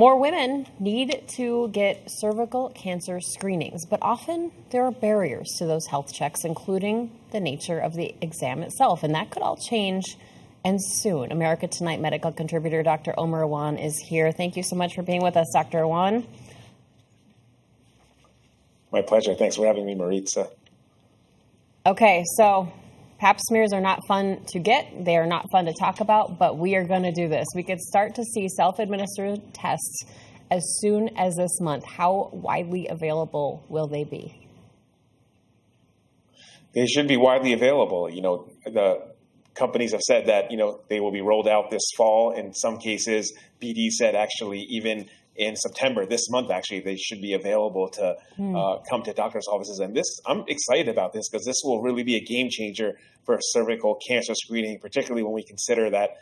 More women need to get cervical cancer screenings, but often there are barriers to those health checks, including the nature of the exam itself. And that could all change, and soon. America Tonight medical contributor Dr. Omer Awan is here. Thank you so much for being with us, Dr. Awan. My pleasure. Thanks for having me, Maritza. Okay, so Pap smears are not fun to get. They are not fun to talk about, but we are going to do this. We could start to see self-administered tests as soon as this month. How widely available will they be? They should be widely available. The companies have said that, they will be rolled out this fall. In some cases, BD said actually even in September, this month, actually, they should be available to come to doctors' offices. And I'm excited about this because this will really be a game changer for cervical cancer screening, particularly when we consider that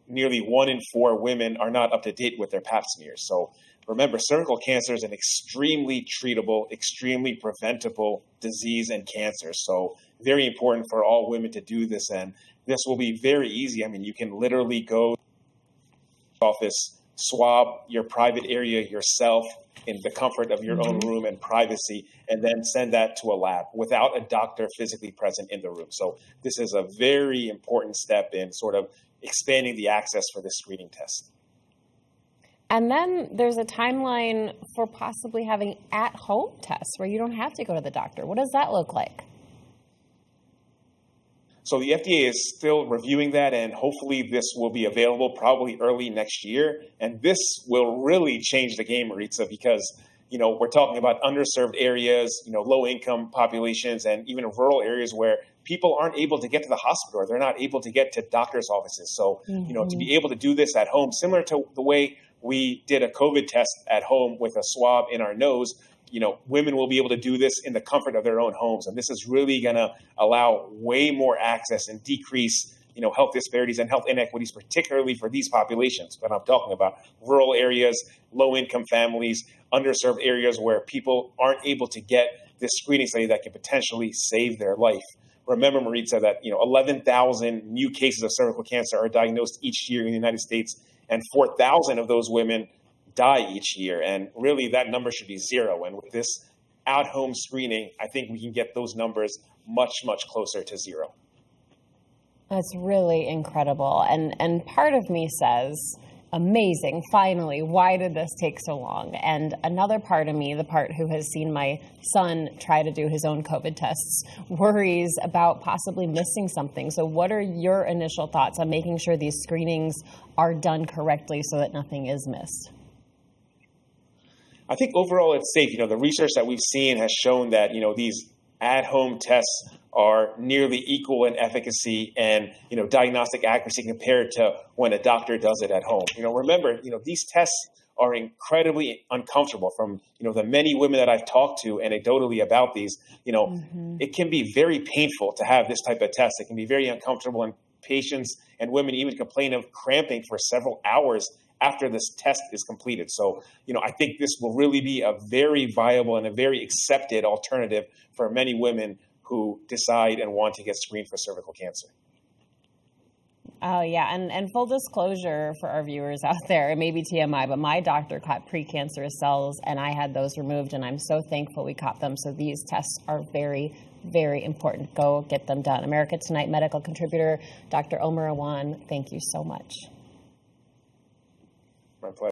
nearly 1 in 4 women are not up to date with their Pap smears. So remember, cervical cancer is an extremely treatable, extremely preventable disease and cancer. So very important for all women to do this. And this will be very easy. I mean, you can literally go to the office, swab your private area yourself in the comfort of your own room and privacy, and then send that to a lab without a doctor physically present in the room. So this is a very important step in sort of expanding the access for this screening test. And then there's a timeline for possibly having at-home tests where you don't have to go to the doctor. What does that look like? So the FDA is still reviewing that, and hopefully this will be available probably early next year. And this will really change the game, Maritza, because, we're talking about underserved areas, low-income populations, and even rural areas where people aren't able to get to the hospital or they're not able to get to doctors' offices. So, to be able to do this at home, similar to the way we did a COVID test at home with a swab in our nose, women will be able to do this in the comfort of their own homes. And this is really going to allow way more access and decrease, health disparities and health inequities, particularly for these populations. But I'm talking about rural areas, low-income families, underserved areas where people aren't able to get this screening study that can potentially save their life. Remember, Maritza, that 11,000 new cases of cervical cancer are diagnosed each year in the United States, and 4,000 of those women die each year. And really that number should be 0. And with this at-home screening, I think we can get those numbers much, much closer to 0. That's really incredible. And part of me says, amazing, finally, why did this take so long? And another part of me, the part who has seen my son try to do his own COVID tests, worries about possibly missing something. So what are your initial thoughts on making sure these screenings are done correctly so that nothing is missed? I think overall it's safe. The research that we've seen has shown that, these at-home tests are nearly equal in efficacy and, diagnostic accuracy compared to when a doctor does it at home. Remember, these tests are incredibly uncomfortable. From, the many women that I've talked to anecdotally about these, it can be very painful to have this type of test. It can be very uncomfortable, and patients and women even complain of cramping for several hours after this test is completed. So, I think this will really be a very viable and a very accepted alternative for many women who decide and want to get screened for cervical cancer. Oh, yeah. And full disclosure for our viewers out there, it may be TMI, but my doctor caught precancerous cells and I had those removed, and I'm so thankful we caught them. So these tests are very, very important. Go get them done. America Tonight medical contributor Dr. Omer Awan, thank you so much. My pleasure.